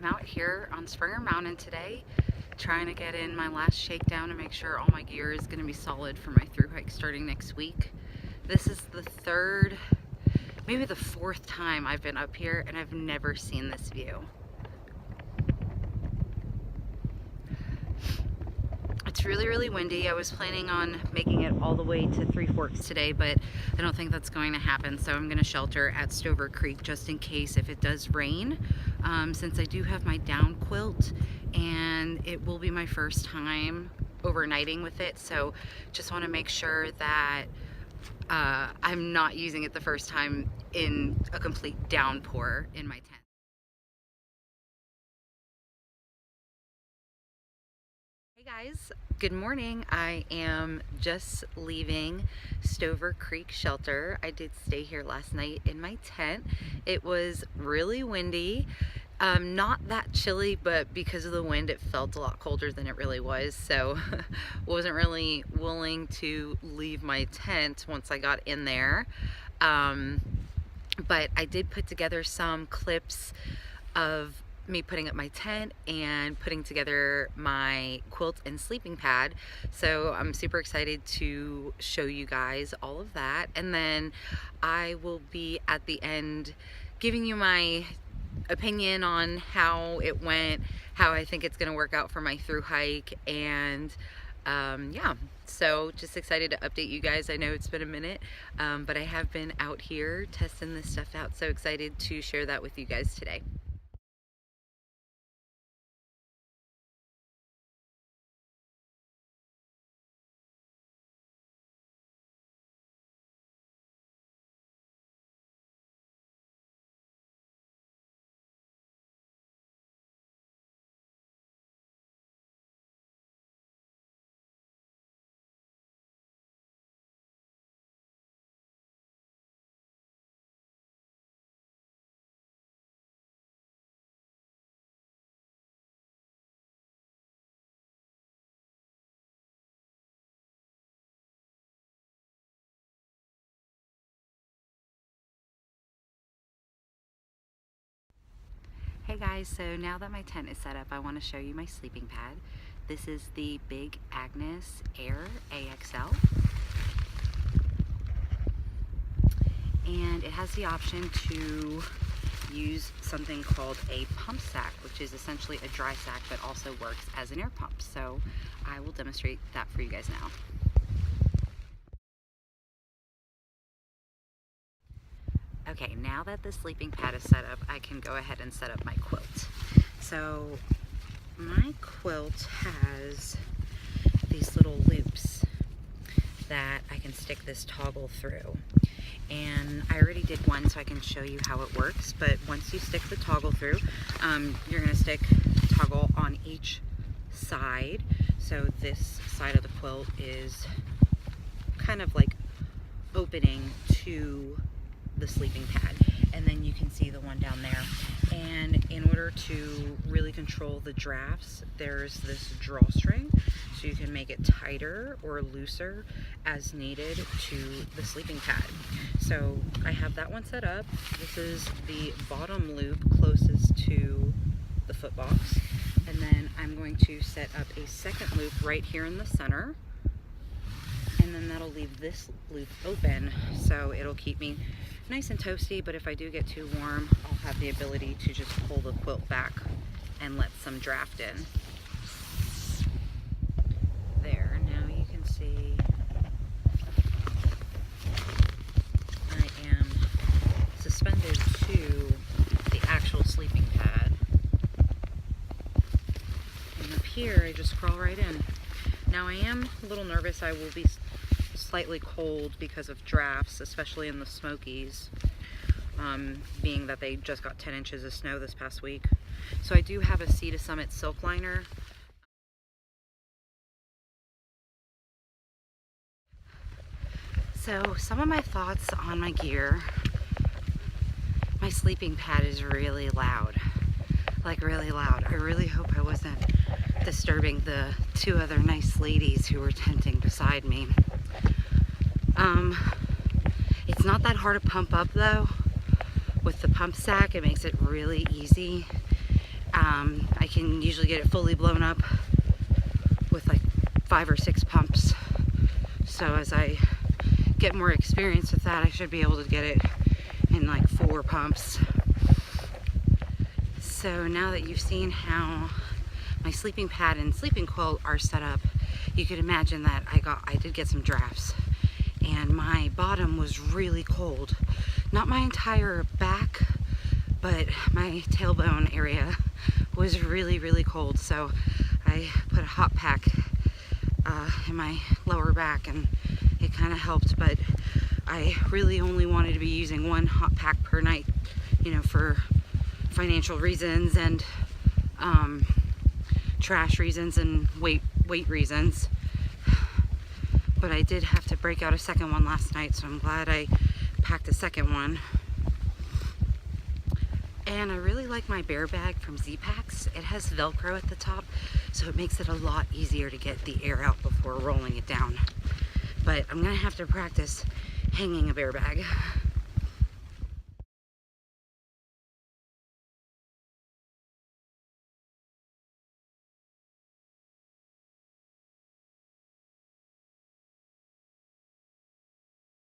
I'm out here on Springer Mountain today, trying to get in my last shakedown and make sure all my gear is going to be solid for my thru hike starting next week. This is the third, maybe the fourth time I've been up here, and I've never seen this view. It's really windy. I was planning on making it all the way to Three Forks today, but I don't think that's going to happen, so I'm going to shelter at Stover Creek just in case if it does rain, since I do have my down quilt, and it will be my first time overnighting with it, so just want to make sure that I'm not using it the first time in a complete downpour in my tent. Hey guys, good morning. I am just leaving Stover Creek Shelter. I did stay here last night in my tent. It was really windy. Not that chilly, but because of the wind it felt a lot colder than it really was, so wasn't really willing to leave my tent once I got in there. But I did put together some clips of me putting up my tent and putting together my quilt and sleeping pad, so I'm super excited to show you guys all of that, and then I will be at the end giving you my opinion on how it went, how I think it's going to work out for my thru hike, and yeah, so just excited to update you guys. I know it's been a minute, but I have been out here testing this stuff out, so excited to share that with you guys today. Hey guys, so now that my tent is set up, I want to show you my sleeping pad. This is the Big Agnes Air AXL. And it has the option to use something called a pump sack, which is essentially a dry sack but also works as an air pump. So I will demonstrate that for you guys now. Okay, now that the sleeping pad is set up, I can go ahead and set up my quilt. So my quilt has these little loops that I can stick this toggle through. And I already did one, so I can show you how it works. But once you stick the toggle through, you're gonna stick the toggle on each side. So this side of the quilt is kind of like opening to the sleeping pad, and then you can see the one down there. And in order to really control the drafts, there's this drawstring, so you can make it tighter or looser as needed to the sleeping pad. So I have that one set up. This is the bottom loop closest to the foot box, and then I'm going to set up a second loop right here in the center, and then that'll leave this loop open, so it'll keep me nice and toasty, but if I do get too warm, I'll have the ability to just pull the quilt back and let some draft in. There, now you can see I am suspended to the actual sleeping pad. And up here, I just crawl right in. Now I am a little nervous I will be slightly cold because of drafts, especially in the Smokies, being that they just got 10 inches of snow this past week. So I do have a Sea to Summit silk liner. So some of my thoughts on my gear. My sleeping pad is really loud, like really loud. I really hope I wasn't disturbing the two other nice ladies who were tenting beside me. It's not that hard to pump up though. With the pump sack, it makes it really easy. I can usually get it fully blown up with like 5 or 6 pumps. So as I get more experience with that, I should be able to get it in like 4 pumps. So now that you've seen how my sleeping pad and sleeping quilt are set up, you could imagine that I did get some drafts, and my bottom was really cold. Not my entire back, but my tailbone area was really, really cold. So I put a hot pack in my lower back, and it kind of helped, but I really only wanted to be using 1 hot pack per night, you know, for financial reasons and trash reasons and weight reasons. But I did have to break out a second one last night, so I'm glad I packed a second one. And I really like my bear bag from Z-Packs. It has Velcro at the top, so it makes it a lot easier to get the air out before rolling it down. But I'm gonna have to practice hanging a bear bag.